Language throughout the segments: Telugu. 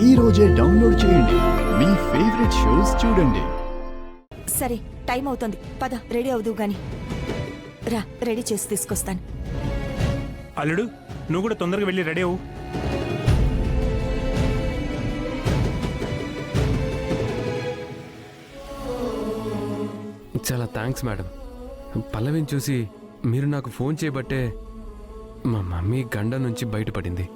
ఈ రోజే డౌన్లోడ్ చేయండి. మీ ఫేవరెట్ షోస్ చూడండి. సరే, టైం అవుతుంది, పద రెడీ అవుదు గాని. రా, రెడీ చేసి తీసుకొస్తాను. అల్లుడు, నువ్వు కూడా తొందరగా వెళ్ళి రెడీ అవ్వు. చాలా థ్యాంక్స్ మేడం. పల్లవిని చూసి మీరు నాకు ఫోన్ చేయబట్టే మా మమ్మీ గండ నుంచి బయటపడింది.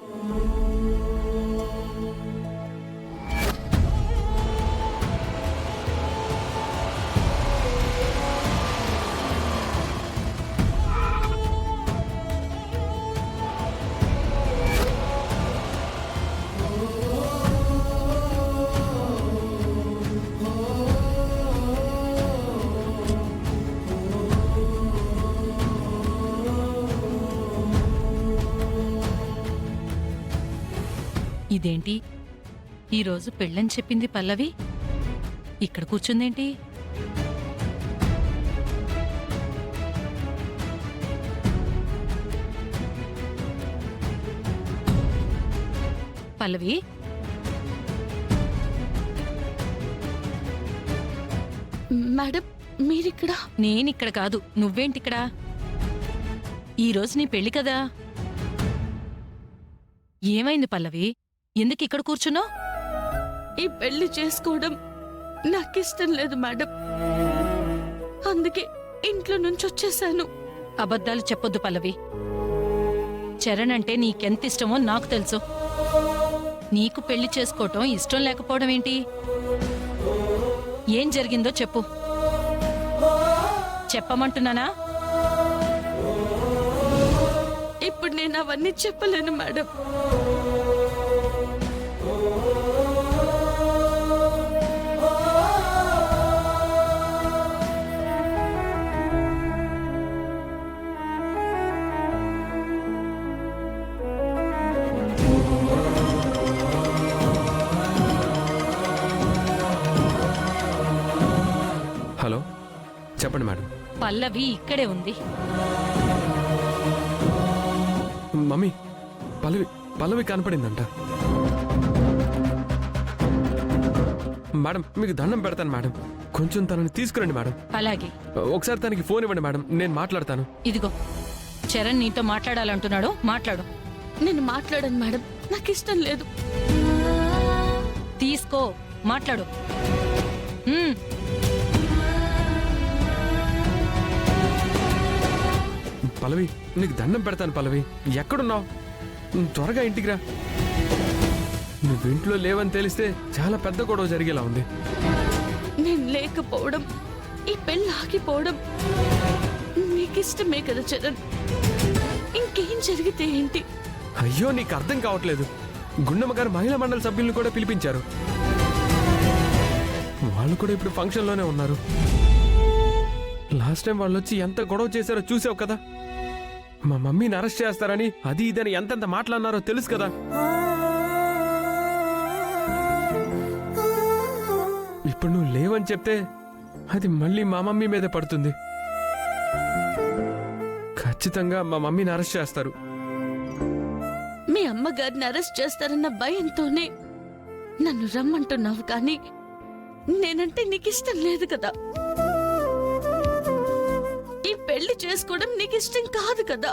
ఇదేంటి ఈరోజు పెళ్ళని చెప్పింది పల్లవి, ఇక్కడ కూర్చుందేంటి? పల్లవి, మేడం మీరిక్కడ? నేనిక్కడ కాదు, నువ్వేంటిక్కడ? ఈరోజు నీ పెళ్లి కదా. ఏమైంది పల్లవి, ఎందుకు ఇక్కడ కూర్చున్నావు? ఈ పెళ్లి చేసుకోవడం నాకిష్టం లేదు మేడం, అందుకే ఇంట్లో నుంచి వచ్చేసాను. అబద్ధాలు చెప్పొద్దు పల్లవి. చరణ్ అంటే నీకెంత ఇష్టమో నాకు తెలుసు. నీకు పెళ్లి చేసుకోవటం ఇష్టం లేకపోవడం ఏంటి? ఏం జరిగిందో చెప్పు. చెప్పమంటున్నానా? ఇప్పుడు నేను అవన్నీ చెప్పలేను మేడం. హలో, చెప్పండి మేడం. పల్లవి ఇక్కడే ఉంది. మమ్మీ, పల్లవి కనపడిందంట. మేడం, మీకు దండం పెడతాను మేడం, కొంచెం తనని తీసుకురండి మేడం. అలాగే. ఒకసారి తనకి ఫోన్ ఇవ్వండి మేడం, నేను మాట్లాడతాను. ఇదిగో, చరణ్ నీతో మాట్లాడాలంటున్నాడు, మాట్లాడు. నేను మాట్లాడను మేడం, నాకు ఇష్టం లేదు. తీసుకో, మాట్లాడు. పల్లవి, నీకు దండం పెడతాను పల్లవి, ఎక్కడున్నావు? త్వరగా ఇంటికి రా. నువ్వు ఇంట్లో లేవని తెలిస్తే చాలా పెద్ద గొడవ జరిగేలా ఉంది. నేను లేకపోవడం, ఈ పెళ్ళి ఆగిపోవడం నీకిష్టమే కదా చరణ్. ఇంకేం జరిగితే ఏంటి? అయ్యో, నీకు అర్థం కావట్లేదు. గుండమ్మ గారు మహిళా మండలి సభ్యులను కూడా పిలిపించారు. వాళ్ళు కూడా ఇప్పుడు ఫంక్షన్లోనే ఉన్నారు. లాస్ట్ టైం వాళ్ళు వచ్చి ఎంత గొడవ చేశారో చూసావు కదా. మా మమ్మీని అరెస్ట్ చేస్తారని అది ఇదని ఎంతెంత మాట్లాడినారో తెలుసు కదా. ఇప్పుడు నువ్వు లేవని చెప్తే అది మళ్ళీ మా మమ్మీ మీదే పడుతుంది. ఖచ్చితంగా మా మమ్మీని అరెస్ట్ చేస్తారు. మీ అమ్మగారిని అరెస్ట్ చేస్తారన్న భయంతోనే నన్ను రమ్మంటున్నావు, కానీ నేనంటే నీకిష్టం లేదు కదా. ఈ పెళ్లి చేసుకోవడం నీకిష్టం కాదు కదా.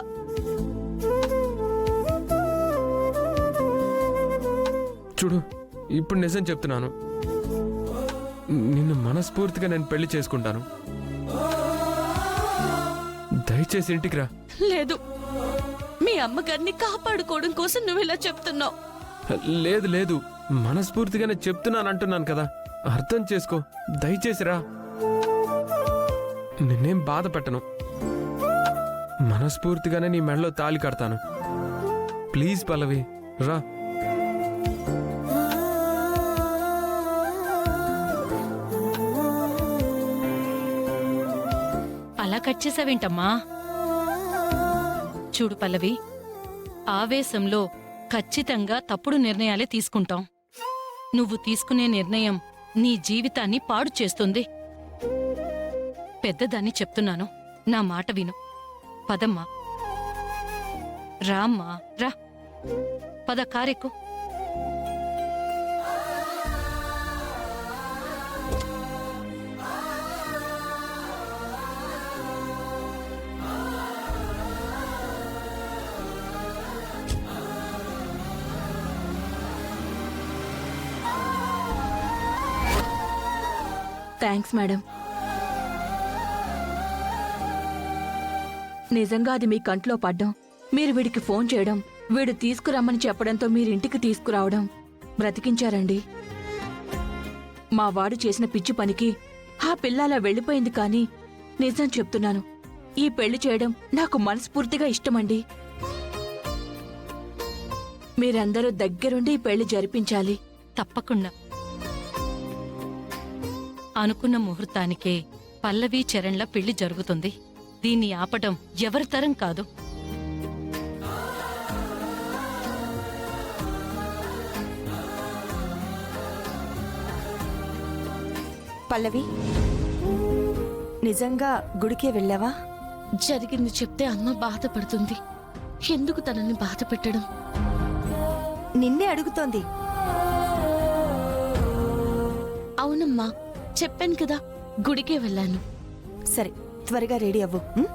చూడు, ఇప్పుడు నిజం చెప్తున్నాను, నిన్ను మనస్ఫూర్తిగా నేను పెళ్లి చేసుకుంటాను. దయచేసి ఇంటికి రా. లేదు, మీ అమ్మగారిని కాపాడుకోవడం కోసం నువ్వు ఇలా చెప్తున్నావు. లేదు లేదు, మనస్ఫూర్తిగానే చెప్తున్నాను అంటున్నాను కదా, అర్థం చేసుకో. దయచేసి రా. నిన్నేం బాధ పెట్టను. మనస్ఫూర్తిగానే నీ మెడలో తాళి కడతాను. ప్లీజ్ పల్లవి, రా. అలా కట్ చేసావేంటమ్మా? చూడు పల్లవి, ఆవేశంలో ఖచ్చితంగా తప్పుడు నిర్ణయాలే తీసుకుంటాం. నువ్వు తీసుకునే నిర్ణయం నీ జీవితాన్ని పాడు చేస్తుంది. పెద్దదాన్ని చెప్తున్నాను, నా మాట విను. పదమ్మా, రామ్మా, రా. పద, కారెక్కు. Thanks madam. నిజంగా అది మీ కంట్లో పడ్డం, మీరు వీడికి ఫోన్ చేయడం, వీడు తీసుకురమ్మని చెప్పడంతో మీరింటికి తీసుకురావడం బ్రతికించారండి. మా వాడు చేసిన పిచ్చి పనికి ఆ పిల్ల అలా వెళ్ళిపోయింది, కానీ నిజం చెప్తున్నాను, ఈ పెళ్లి చేయడం నాకు మనస్ఫూర్తిగా ఇష్టమండి. మీరందరూ దగ్గరుండి ఈ పెళ్లి జరిపించాలి. తప్పకుండా. అనుకున్న ముహూర్తానికే పల్లవి చరణ్ల పెళ్లి జరుగుతుంది. దీన్ని ఆపటం ఎవరి తరం కాదు. పల్లవి, నిజంగా గుడికే వెళ్ళావా? జరిగింది చెప్తే అమ్మ బాధపడుతుంది. ఎందుకు తనని బాధ పెట్టడం? నిన్నే అడుగుతోంది. అవునమ్మా, చెప్పాను కదా, గుడికే వెళ్ళాను. సరే, త్వరగా రెడీ అవ్వు. ఉం?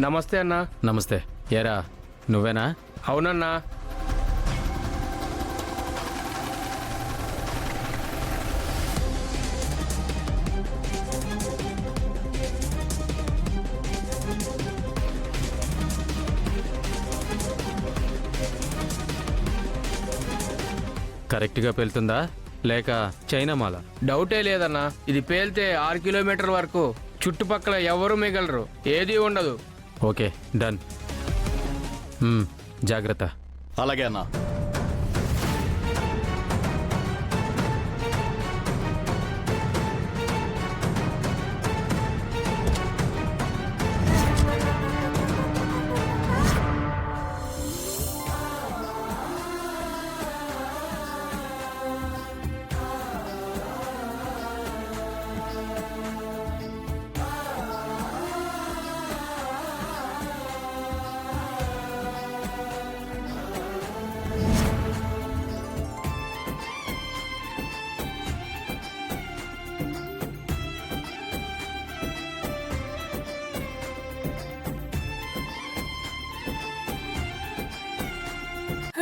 నమస్తే అన్నా. నమస్తే. ఏరా నువ్వేనా? అవునన్నా. కరెక్ట్గా పెళ్తుందా లేక చైనా మాల? డౌటే లేదన్నా. ఇది పేల్తే 6 కిలోమీటర్ల వరకు చుట్టుపక్కల ఎవరు మిగలరు, ఏదీ ఉండదు. Okay, done. జాగ్రత్త. అలాగే అన్నా.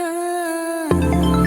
ఆ